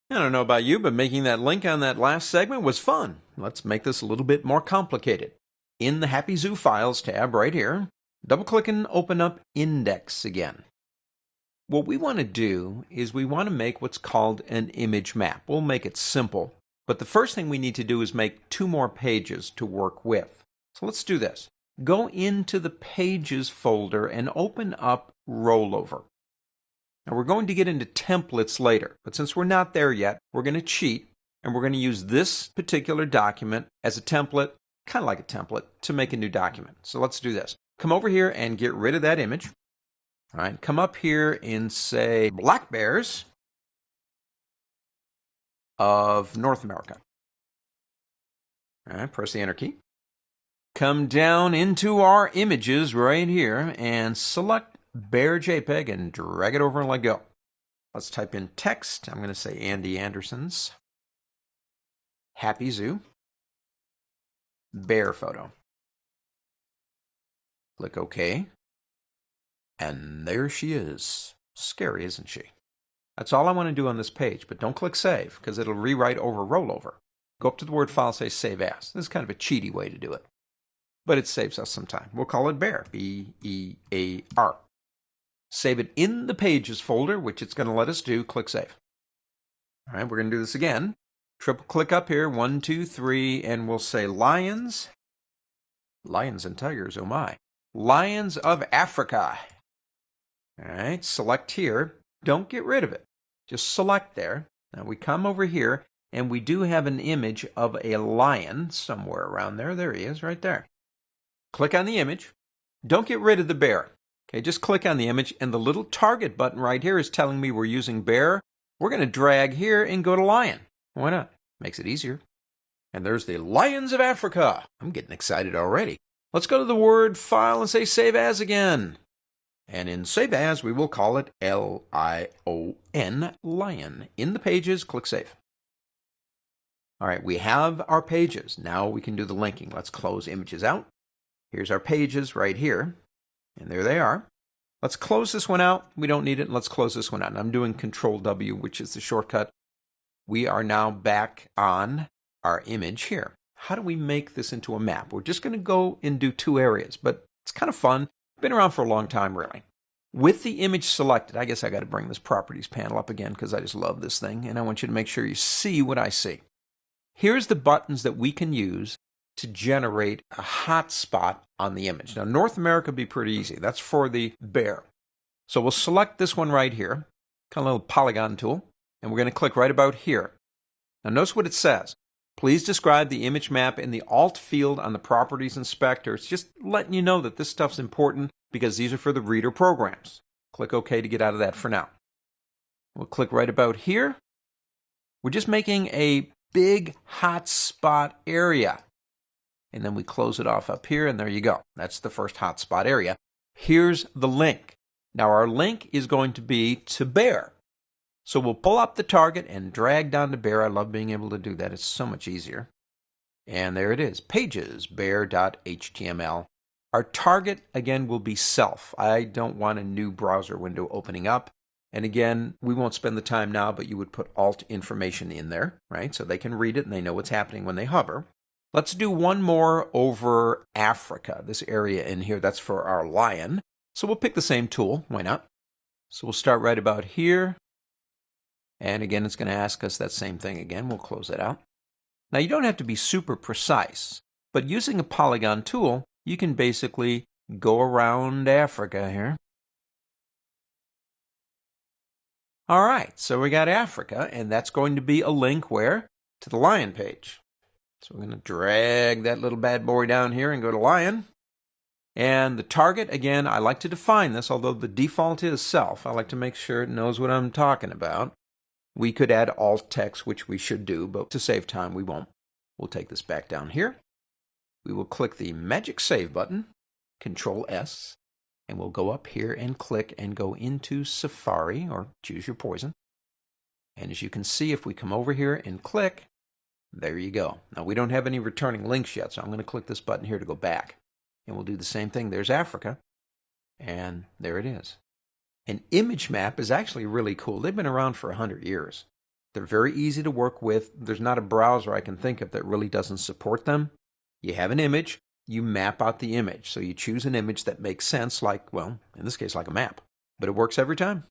I don't know about you, but making that link on that last segment was fun. Let's make this a little bit more complicated. In the Happy Zoo Files tab right here, double-click and open up Index again. What we want to do is we want to make what's called an image map. We'll make it simple, but the first thing we need to do is make 2 more pages to work with. So let's do this. Go into the Pages folder and open up Rollover. Now we're going to get into templates later, but since we're not there yet, we're going to cheat and we're going to use this particular document as a template, kind of like a template, to make a new document. So let's do this. Come over here and get rid of that image. All right, come up here and say Black Bears of North America. All right, press the Enter key. Come down into our images right here and select Bear JPEG and drag it over and let go. Let's type in text. I'm going to say Andy Anderson's Happy Zoo bear photo. Click OK. And there she is. Scary, isn't she? That's all I want to do on this page, but don't click Save because it'll rewrite over Rollover. Go up to the Word file, say Save As. This is kind of a cheaty way to do it, but it saves us some time. We'll call it Bear, B-E-A-R. Save it in the Pages folder, which it's going to let us do. Click Save. All right, we're going to do this again. Triple click up here, 1, 2, 3, and we'll say Lions. Lions and tigers, oh my. Lions of Africa. All right, select here. Don't get rid of it. Just select there. Now we come over here, and we do have an image of a lion somewhere around there. There he is, right there. Click on the image. Don't get rid of the bear. Okay, just click on the image, and the little target button right here is telling me we're using bear. We're going to drag here and go to lion. Why not? Makes it easier. And there's the Lions of Africa. I'm getting excited already. Let's go to the Word file and say Save As again. And in Save As, we will call it L-I-O-N, Lion. In the Pages, click Save. All right, we have our pages. Now we can do the linking. Let's close images out. Here's our pages right here. And there they are. Let's close this one out. We don't need it. Let's close this one out. And I'm doing Control-W, which is the shortcut. We are now back on our image here. How do we make this into a map? We're just going to go and do 2 areas, but it's kind of fun. Been around for a long time, really. With the image selected, I guess I got to bring this Properties panel up again because I just love this thing, and I want you to make sure you see what I see. Here's the buttons that we can use to generate a hotspot on the image. Now, North America would be pretty easy. That's for the bear. So we'll select this one right here, kind of a little polygon tool, and we're going to click right about here. Now, notice what it says. Please describe the image map in the Alt field on the Properties Inspector. It's just letting you know that this stuff's important because these are for the reader programs. Click OK to get out of that for now. We'll click right about here. We're just making a big hotspot area. And then we close it off up here, and there you go. That's the first hotspot area. Here's the link. Now our link is going to be to bear. So we'll pull up the target and drag down to bear. I love being able to do that. It's so much easier. And there it is, pages, bear.html. Our target, again, will be self. I don't want a new browser window opening up. And again, we won't spend the time now, but you would put alt information in there, right? So they can read it and they know what's happening when they hover. Let's do one more over Africa, this area in here. That's for our lion. So we'll pick the same tool. Why not? So we'll start right about here. And again, it's going to ask us that same thing again. We'll close it out. Now, you don't have to be super precise, but using a polygon tool, you can basically go around Africa here. All right, so we got Africa, and that's going to be a link where? To the lion page. So we're going to drag that little bad boy down here and go to lion. And the target, again, I like to define this, although the default is self. I like to make sure it knows what I'm talking about. We could add alt text, which we should do, but to save time, we won't. We'll take this back down here. We will click the magic save button, Control S, and we'll go up here and click and go into Safari, or choose your poison. And as you can see, if we come over here and click, there you go. Now, we don't have any returning links yet, so I'm going to click this button here to go back. And we'll do the same thing. There's Africa, and there it is. An image map is actually really cool. They've been around for 100 years. They're very easy to work with. There's not a browser I can think of that really doesn't support them. You have an image, you map out the image. So you choose an image that makes sense, like, well, in this case, like a map. But it works every time.